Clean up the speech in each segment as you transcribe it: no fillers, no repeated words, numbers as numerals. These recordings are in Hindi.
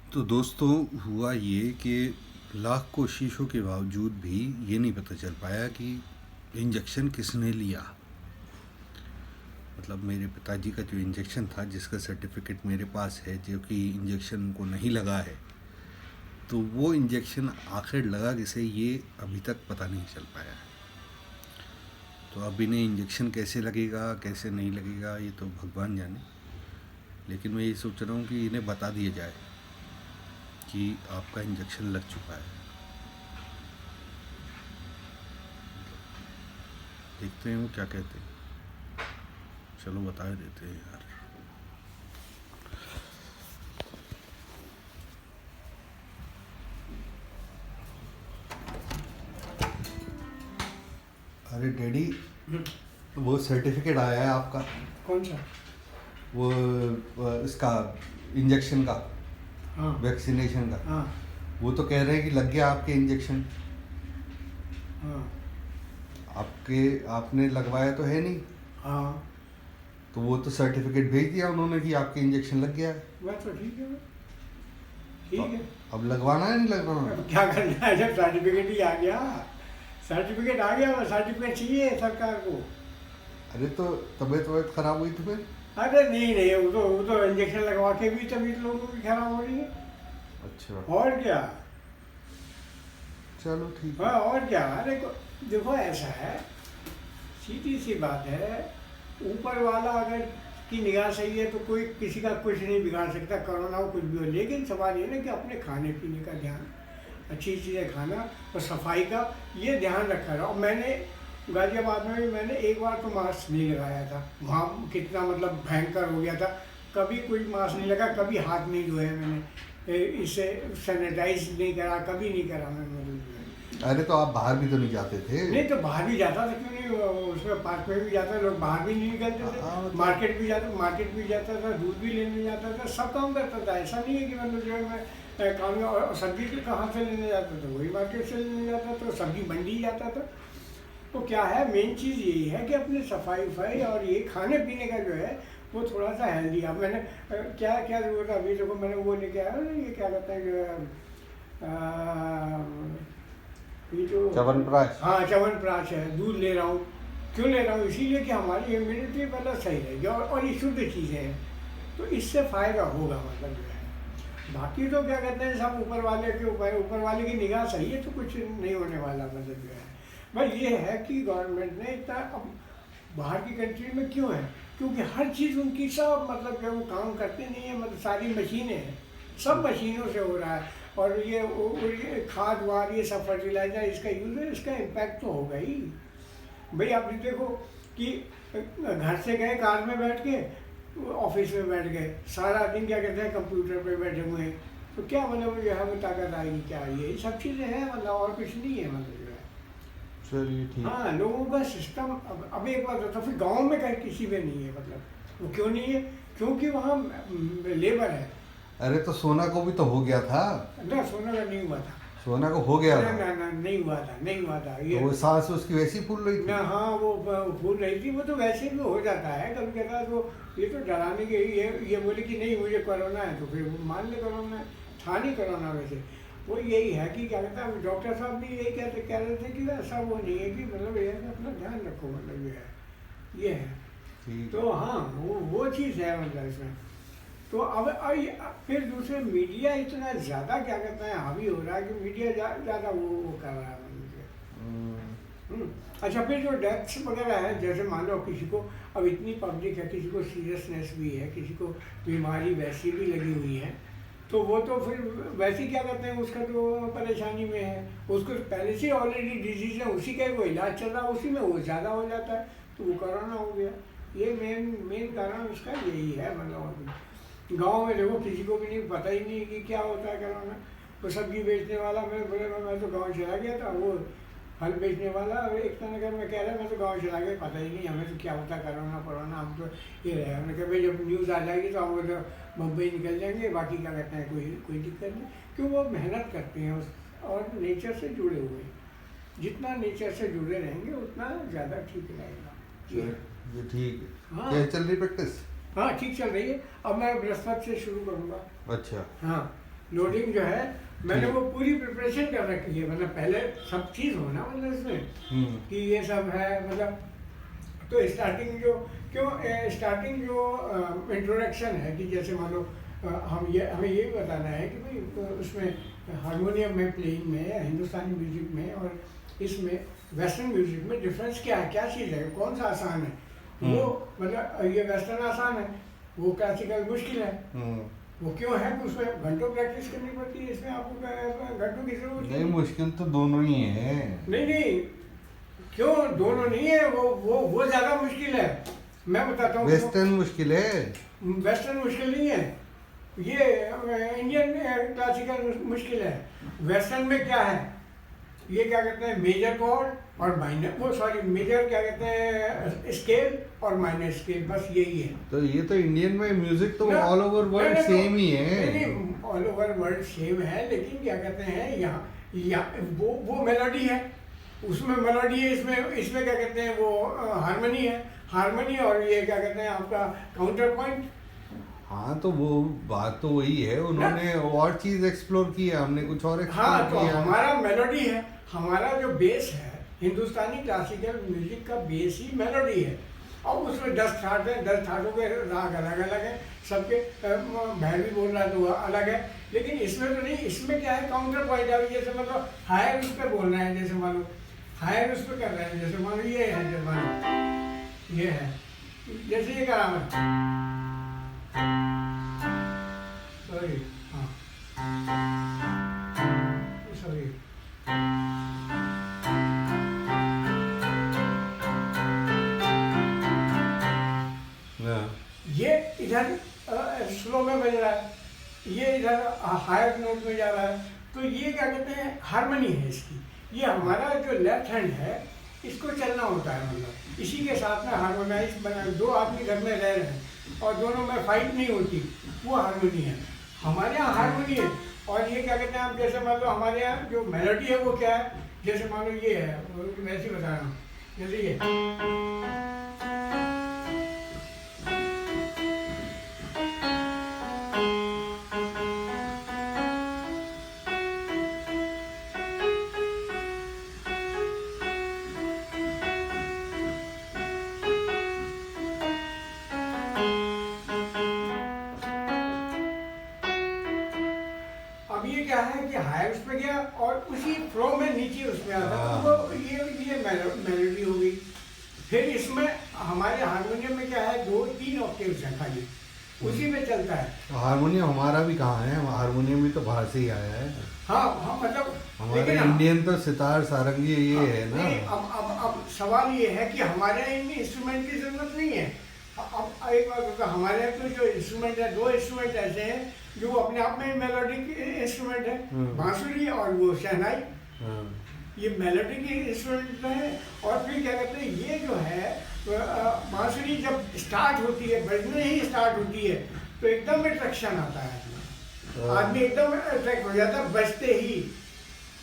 तो दोस्तों, हुआ ये कि लाख कोशिशों के बावजूद भी ये नहीं पता चल पाया कि इंजेक्शन किसने लिया। मतलब मेरे पिताजी का जो इंजेक्शन था, जिसका सर्टिफिकेट मेरे पास है, जो कि इंजेक्शन उनको नहीं लगा है, तो वो इंजेक्शन आखिर लगा किसे, ये अभी तक पता नहीं चल पाया है। तो अब इन्हें इंजेक्शन कैसे लगेगा, कैसे नहीं लगेगा, ये तो भगवान जाने। लेकिन मैं ये सोच रहा हूँ कि इन्हें बता दिया जाए कि आपका इंजेक्शन लग चुका है। देखते हैं वो क्या कहते हैं। चलो बता देते हैं यार। अरे डैडी, वो सर्टिफिकेट आया है आपका। कौन सा? वो इसका इंजेक्शन का, हाँ वैक्सीनेशन का। हाँ वो तो कह रहे हैं कि लग गया आपके इंजेक्शन। हाँ आपने लगवाया तो है नहीं। हाँ। तो वो तो सर्टिफिकेट भेज दिया उन्होंने कि आपके इंजेक्शन लग गया है। बस तो ठीक है, ठीक तो है। अब लगवाना है नहीं लगवाना? अब क्या करना है जब सर्टिफिकेट ही आ गया? सर्टिफिकेट आ गया, वो सर्टिफिकेट चाहिए सरकार को। अरे तो तबीयत खराब हुई तुम्हें? अरे नहीं नहीं, वो तो इंजेक्शन लगवा के भी तबीयत लोगों की खराब हो रही है। अच्छा, और क्या? चलो ठीक हाँ है। और क्या। अरे देखो ऐसा है, सीधी सी बात है, ऊपर वाला अगर की निगाह सही है तो कोई किसी का कुछ नहीं बिगाड़ सकता, कोरोना हो कुछ भी हो। लेकिन सवाल ये ना कि अपने खाने पीने का ध्यान, अच्छी चीज़ें खाना और सफाई का ये ध्यान रखा रहा। और मैंने गाजियाबाद में भी मैंने एक बार तो मास्क नहीं लगाया था, वहाँ कितना मतलब भयंकर हो गया था। कभी कोई मास्क नहीं लगा, कभी हाथ नहीं धोए मैंने, इसे सैनिटाइज नहीं करा, कभी नहीं करा मैंने मतलब। अरे तो आप बाहर भी तो नहीं जाते थे? नहीं तो बाहर भी जाता था, क्यों नहीं? उसमें पार्क में भी जाता, लोग बाहर भी नहीं निकलते थे। मतलब मार्केट भी जाता था, दूध भी लेने जाता था, सब काम करता था। ऐसा नहीं है कि मतलब जो है मैं काम में। और सब्जी तो कहाँ से लेने जाता था? वही मार्केट से लेने जाता था, सब्जी मंडी जाता था। तो क्या है, मेन चीज़ यही है कि अपने सफाई वफाई और ये खाने पीने का जो है वो थोड़ा सा हेल्दी। अब मैंने क्या क्या जरूरत है, अभी देखो मैंने वो लेके आया ना, ये क्या कहते हैं जो ये जो च्यवनप्राश। हाँ च्यवनप्राश है, दूध ले रहा हूँ। क्यों ले रहा हूँ? इसीलिए कि हमारी इम्यूनिटी मतलब सही रहेगी और ये शुद्ध चीज़ें हैं, तो इससे फ़ायदा होगा मतलब जो है। बाकी तो क्या कहते हैं, सब ऊपर वाले के ऊपर वाले की निगाह सही है तो कुछ नहीं होने वाला मतलब जो है। बस ये है कि गवर्नमेंट ने इतना, अब बाहर की कंट्री में क्यों है, क्योंकि हर चीज़ उनकी सब मतलब जो वो काम करते नहीं है, मतलब सारी मशीनें हैं, सब मशीनों से हो रहा है। और ये खाद वाद ये सब फर्टिलाइजर इसका यूज़ है, इसका इम्पैक्ट तो होगा ही। भाई आप देखो कि घर से गए कार में बैठ के, ऑफिस में बैठ गए, सारा दिन क्या कहते हैं कंप्यूटर पे बैठे हुए हैं, तो क्या मतलब जो है वो ताकत आएगी क्या? ये सब चीज़ें हैं मतलब, और कुछ नहीं है मतलब जो है। चलिए ठीक। हाँ लोगों का सिस्टम, अब एक बात होता है, फिर गाँव में कहीं किसी में नहीं है मतलब। वो क्यों नहीं है? क्योंकि वहाँ लेबर है। अरे तो सोना को भी तो हो गया था। ना सोना का नहीं हुआ था। सोना को हो गया ना था। ना ना नहीं हुआ था, नहीं हुआ था तो ये। वो सांस उसकी वैसी फूल रही ना थी। हाँ, वो फूल रही थी, वो तो वैसे भी हो जाता है कभी कभार। तो ये तो डराने के, ये बोले कि नहीं मुझे कोरोना है, तो फिर वो मान ले कोरोना है। था नहीं कोरोना वैसे। वो यही है कि क्या कहता है, डॉक्टर साहब भी यही कह रहे थे कि ऐसा वो नहीं है, कि मतलब ये है कि अपना ध्यान रखो मतलब ये है, ये है। ठीक। तो हाँ वो चीज़ है मतलब इसमें। तो अब फिर दूसरे मीडिया इतना ज़्यादा क्या कहते हैं हावी हो रहा है कि मीडिया ज़्यादा वो कर रहा है मतलब। अच्छा, फिर जो डेथ्स वगैरह है, जैसे मान लो किसी को अब इतनी पब्लिक है, किसी को सीरियसनेस भी है, किसी को बीमारी वैसी भी लगी हुई है, तो वो तो फिर वैसे क्या कहते हैं, उसका तो परेशानी में है, उसको पहले से ऑलरेडी डिजीज है, उसी का ही वो इलाज चल रहा है, उसी में वो ज़्यादा हो जाता है, तो वो कोरोना हो गया। ये मेन कारण उसका यही है मतलब। गाँव में देखो किसी को भी नहीं पता ही नहीं कि क्या होता है कोरोना। वो सब्जी बेचने वाला, मैं तो गाँव चला गया था, वो फल बेचने वाला और एक नगर में कह रहा है मैं तो गाँव चला गया, पता ही नहीं हमें तो क्या होता है कोरोना, हम तो ये रहे। हमने कहा भाई जब न्यूज़ आ जाएगी तो हम तो मुंबई निकल जाएंगे, बाकी क्या कहते हैं कोई दिक्कत नहीं, क्यों वो मेहनत करते हैं और नेचर से जुड़े हुए हैं। जितना नेचर से जुड़े रहेंगे उतना ज़्यादा ठीक रहेगा। ये ठीक है। हाँ क्या चल रही प्रैक्टिस? हाँ ठीक चल रही है। अब मैं बृहस्पति से शुरू करूँगा। अच्छा। हाँ लोडिंग जो है मैंने वो पूरी प्रिपरेशन कर रखी है, मतलब पहले सब चीज़ होना मतलब इसमें कि ये सब है मतलब। तो स्टार्टिंग जो स्टार्टिंग जो इंट्रोडक्शन है कि जैसे मान लो हमें ये भी बताना है कि भाई उसमें हारमोनियम में प्लेइंग में हिंदुस्तानी म्यूजिक में और इसमें वेस्टर्न म्यूजिक में डिफरेंस क्या है, क्या चीज़ है, कौन सा आसान है। वो मतलब ये वेस्टर्न आसान है, वो क्लासिकल मुश्किल है। वो क्यों है कि उसमें घंटों प्रैक्टिस करनी पड़ती है, इसमें आपको घंटों की जरूरत नहीं। मुश्किल तो दोनों ही है। नहीं क्यों दोनों नहीं है, वो ज़्यादा मुश्किल है। मैं बताता हूँ। वेस्टर्न मुश्किल है, वेस्टर्न मुश्किल नहीं है, ये इंडियन क्लासिकल मुश्किल है। वेस्टर्न में क्या है, ये क्या कहते हैं मेजर कॉर्ड और माइनर, वो सॉरी मेजर क्या कहते हैं स्केल और माइनर स्केल, बस यही है। तो ये तो इंडियन में म्यूजिक तो ना, ऑल ओवर वर्ल्ड नहीं, सेम ही है। नहीं ऑल ओवर वर्ल्ड सेम है, लेकिन क्या कहते हैं यहाँ वो मेलोडी है, उसमें मेलोडी है, इसमें क्या कहते हैं वो हारमोनी है, हारमोनी और ये क्या कहते हैं आपका काउंटर पॉइंट। हाँ तो वो बात तो वही है, उन्होंने और चीज एक्सप्लोर की है, हमने कुछ और एक्सप्लोर हाँ तो किया है। हमारा मेलोडी है, हमारा जो बेस है हिंदुस्तानी क्लासिकल म्यूजिक का बेस ही मेलोडी है। और उसमें 10 ठाट है, 10 ठाटों के राग अलग अलग है, सबके भैरवी बोल रहा है तो अलग है, लेकिन इसमें तो नहीं। इसमें क्या है काउंटर पॉइंट है, जैसे मतलब हायर उस पर बोलना है, जैसे मान लो हायर उस पर कर रहे हैं, जैसे मान लो ये है, जैसे मान लो ये है, जैसे ये करा मैं सॉरी सॉरी ये इधर स्लो में बज रहा है, ये इधर हायर नोट में जा रहा है, तो ये क्या कहते हैं हारमोनी है इसकी। ये हमारा जो लेफ्ट हैंड है इसको चलना होता है, मतलब इसी के साथ में हारमोनाइज बना। दो आदमी घर में रह रहे हैं और दोनों में फाइट नहीं होती, वो हारमोनी है। हमारे यहाँ हारमोनी है। और ये क्या कहते हैं आप, जैसे मान लो हमारे यहाँ जो मेलोडी है वो क्या है, जैसे मान लो ये है, वैसे ही बता रहा हूँ, जैसे ये क्या है कि हायर उस पे गया और उसी फ्लो में नीचे उसमें आता है, तो वो ये मेलोडी हो गई। फिर इसमें हमारे हारमोनियम में क्या है 2-3 ऑक्टेव्स हैं खाली, उसी में चलता है। हारमोनियम हमारा भी कहाँ है, हारमोनियम भी तो बाहर से ही आया है। हाँ मतलब हमारे इंडियन तो सितार सारंगी ये है ना। अब सवाल ये है कि हमारे यहाँ इनमें इंस्ट्रूमेंट की जरूरत नहीं है। अब एक बात होता है, हमारे यहाँ तो जो इंस्ट्रूमेंट है 2 इंस्ट्रूमेंट ऐसे हैं जो अपने आप में मेलोडिक इंस्ट्रूमेंट है, बांसुरी और वो शहनाई। ये मेलोडिक इंस्ट्रूमेंट है। और फिर क्या कहते हैं ये जो है बांसुरी जब स्टार्ट होती है, बजने ही स्टार्ट होती है तो एकदम अट्रैक्शन आता है, आदमी एकदम अट्रैक्ट हो जाता है बजते ही।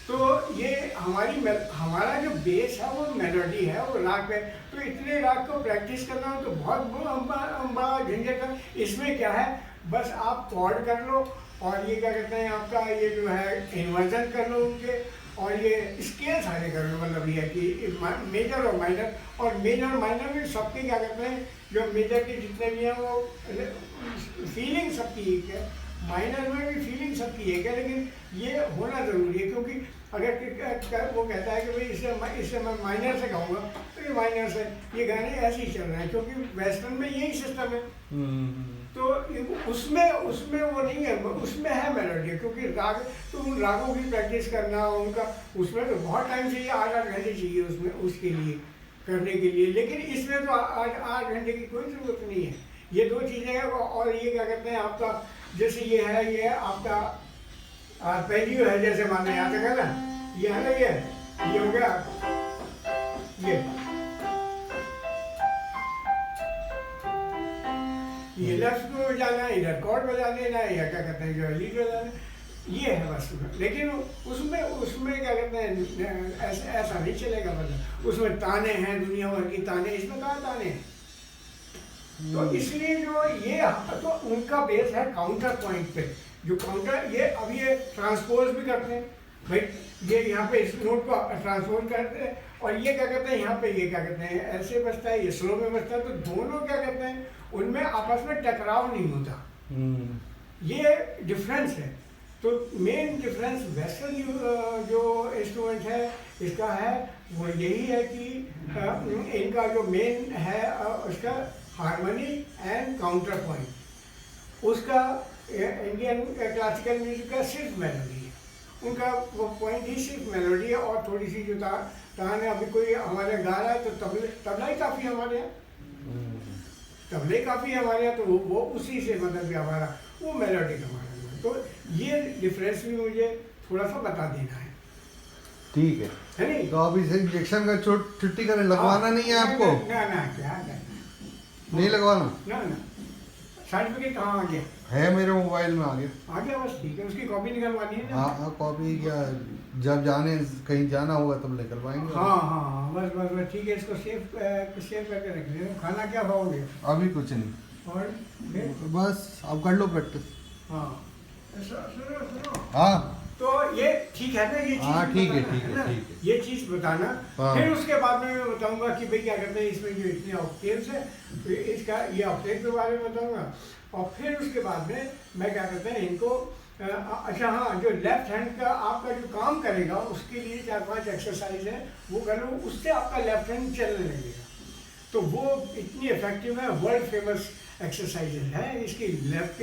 तो ये हमारा जो बेस है वो मेलोडी है, वो राग पे। तो इतने राग को प्रैक्टिस करना हो तो बहुत बड़ा झंझट है। इसमें क्या है बस आप कॉर्ड कर लो और ये क्या कहते हैं आपका ये जो है इन्वर्जन कर लो उनके, और ये स्केल सारे कर लो। मतलब ये है कि मेजर और माइनर, और मेजर और माइनर में सबके क्या कहते हैं जो मेजर के जितने भी हैं वो फीलिंग सबकी एक है, माइनर में भी फीलिंग सबकी एक है, लेकिन ये होना ज़रूरी है। क्योंकि अगर वो कहता है कि भाई इससे मैं माइनर से गाऊंगा तो ये माइनर से, ये गाने ऐसे ही चल रहे हैं क्योंकि वेस्टर्न में यही सिस्टम है। तो उसमें वो नहीं है, उसमें है मेलोडी, क्योंकि राग तो उन रागों की प्रैक्टिस करना उनका, उसमें तो बहुत टाइम चाहिए, 8-8 घंटे चाहिए उसमें उसके लिए करने के लिए। लेकिन इसमें तो 8 घंटे की कोई ज़रूरत नहीं है। ये 2 चीज़ें हैं। और ये क्या कहते हैं आपका, जैसे ये है, ये आपका पहली है, जैसे माने यहाँ तक है ना, ये है ना, ये हो गया, ये लेफ्ट को बजाना है, इधर कॉर्ड बजा लेना है, या क्या कहते हैं जो लीड बजाना, ये है बस। लेकिन उसमें क्या कहते हैं ऐसा नहीं चलेगा। मतलब उसमें ताने हैं, दुनिया भर की ताने, इसमें कहाँ ताने हैं। तो इसलिए जो ये तो उनका बेस है काउंटर पॉइंट पे, जो काउंटर ये अब ये ट्रांसपोज भी करते हैं भाई, ये यहाँ पे इस नोट को ट्रांसपोज करते हैं, और ये क्या कहते हैं यहाँ पे, ये क्या कहते हैं ऐसे बजता है, ये स्लो में बजता है, तो दोनों क्या कहते हैं उनमें आपस में टकराव नहीं होता। ये डिफरेंस है। तो मेन डिफरेंस वेस्टर्न जो इंस्ट्रूमेंट है इसका है वो यही है कि इनका जो मेन है उसका हार्मनी एंड काउंटर पॉइंट, उसका इंडियन क्लासिकल म्यूजिक का सिर्फ मेलोडी है, उनका वो पॉइंट ही सिर्फ मेलोडी है, और थोड़ी सी जो तान है, अभी कोई हमारे गा रहा है तो तबला ही काफ़ी हमारे यहाँ, तबले काफ़ी हमारे यहाँ, तो वो उसी से मतलब कि हमारा वो मेलोडी हमारा। तो ये डिफरेंस भी मुझे थोड़ा सा बता देना है। ठीक है नहीं तो अब इसे इंजेक्शन का छुट्टी करें, लगवाना नहीं है आपको? ना ना क्या करना, नहीं लगवाना? ना ना सर्टिफिकेट कहाँ आ गया? है मेरे मोबाइल में, आ गया। बस ठीक है, उसकी कॉपी निकलवानी है ना। हाँ कॉपी क्या, जब जाने कहीं जाना होगा तब निकलवाएंगे। हाँ बस ठीक है, इसको सेव करके रख लेना। खाना क्या खाओगे? अभी कुछ नहीं, और फिर बस अब कर लो प्रैक्टिस। हाँ सुनो हाँ तो ये ठीक है ना, ये चीज हाँ ठीक है बताना ठीक है ना? ठीक है। ये चीज बताना। हाँ। फिर उसके बाद में मैं बताऊंगा कि भाई क्या करते हैं इसमें जो इतने ऑक्टेव्स है, तो इसका ये ऑक्टेव के बारे में बताऊंगा, और फिर उसके बाद में मैं क्या करते हैं इनको अच्छा हाँ, जो लेफ्ट हैंड का आपका जो काम करेगा उसके लिए 4-5 एक्सरसाइज है वो कर लो, उससे आपका लेफ्ट हैंड चलने लगेगा। तो वो इतनी इफेक्टिव है, वर्ल्ड फेमस एक्सरसाइजेज है इसकी लेफ्ट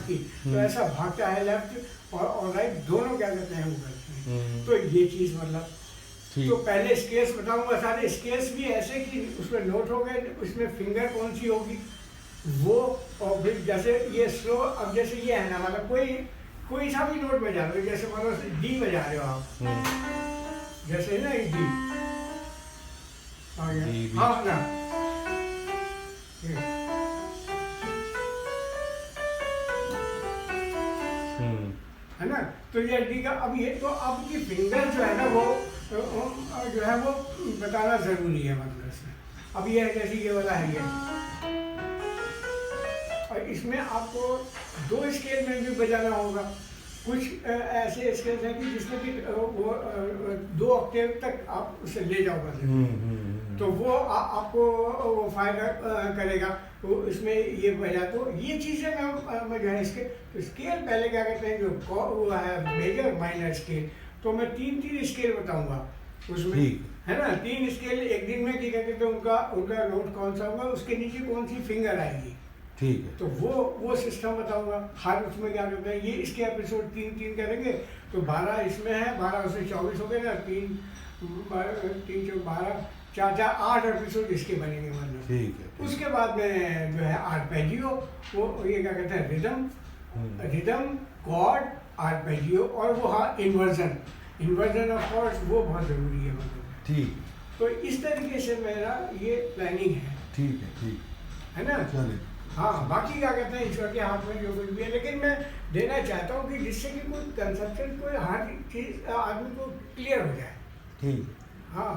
की। तो ऐसा भागता है लेफ्ट और राइट दोनों क्या करते हैं वो करते हैं। तो ये चीज़ मतलब तो पहले स्केल्स बताऊंगा, सारे स्केल्स भी ऐसे कि उसमें नोट हो गए, उसमें फिंगर कौन सी होगी वो, और फिर जैसे ये स्लो, अब जैसे ये है ना मतलब कोई सा भी नोट बजा रहे हो, जैसे मतलब डी बजा रहे हो आप, जैसे ना ये डी आ गया, हाँ ना है ना, तो ये डी का अब ये तो अब की फिंगर जो है ना वो जो है वो बताना जरूरी है मतलब इसमें। अब ये है जैसे ये वाला है ये, और इसमें आपको 2 स्केल में भी बजाना होगा। कुछ ऐसे स्केल्स हैं कि जिसमें कि वो 2 ऑक्टेव तक आप उसे ले जाओ बस, तो वो आपको वो फायदा करेगा। तो इसमें ये बजा, तो ये चीज़ें मैं जो है इसके तो स्केल पहले क्या कहते हैं जो वो है मेजर माइनर स्केल, तो मैं 3 स्केल बताऊंगा उसमें, है ना 3 स्केल एक दिन में क्या कहते हैं उनका नोट कौन सा होगा, उसके नीचे कौन सी फिंगर आएगी, ठीक है। तो वो सिस्टम बताऊंगा हर उसमें क्या करते हैं। ये इसके एपिसोड 3 करेंगे तो 12 इसमें है, 12 से 24 हो गए ना, 3 3 12 4 8 एपिसोड इसके बनेंगे मतलब। ठीक है। उसके बाद में जो है आर्पेजियो, वो ये क्या कहते हैं रिदम कॉर्ड आर्पेजियो, और वो हाँ इन्वर्जन ऑफ कॉर्ड्स, वो बहुत ज़रूरी है मतलब। ठीक, तो इस तरीके से मेरा ये प्लानिंग है। ठीक है ना, चलिए। हाँ बाकी क्या कहते हैं ईश्वर के हाथ में जो कुछ भी है, लेकिन मैं देना चाहता हूँ कि जिससे कि कोई कंसेप्शन कोई हर चीज़ आदमी को क्लियर हो जाए। ठीक, हाँ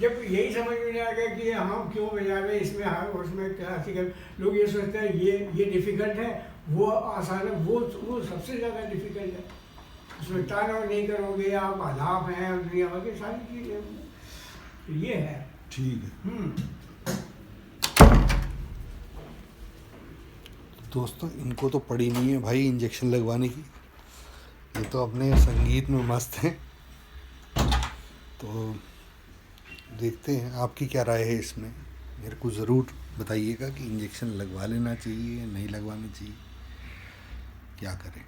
जब यही समझ में नहीं आएगा कि हम क्यों बजा रहे हैं इसमें, हाँ उसमें क्लासिकल लोग ये सोचते हैं ये डिफ़िकल्ट है, वो आसान है, वो सबसे ज़्यादा डिफ़िकल्ट है। उसमें तानव नहीं करोगे आप, आलाप हैं, दुनिया भर की सारी चीज़ें, ये है। ठीक है दोस्तों, इनको तो पड़ी नहीं है भाई इंजेक्शन लगवाने की, ये तो अपने संगीत में मस्त हैं। तो देखते हैं आपकी क्या राय है इसमें, मेरे को ज़रूर बताइएगा कि इंजेक्शन लगवा लेना चाहिए या नहीं लगवाना चाहिए, क्या करें।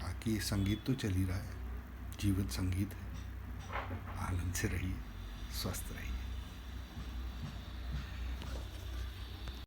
बाकी संगीत तो चल ही रहा है, जीवन संगीत है। आनंद से रहिए, स्वस्थ रहिए।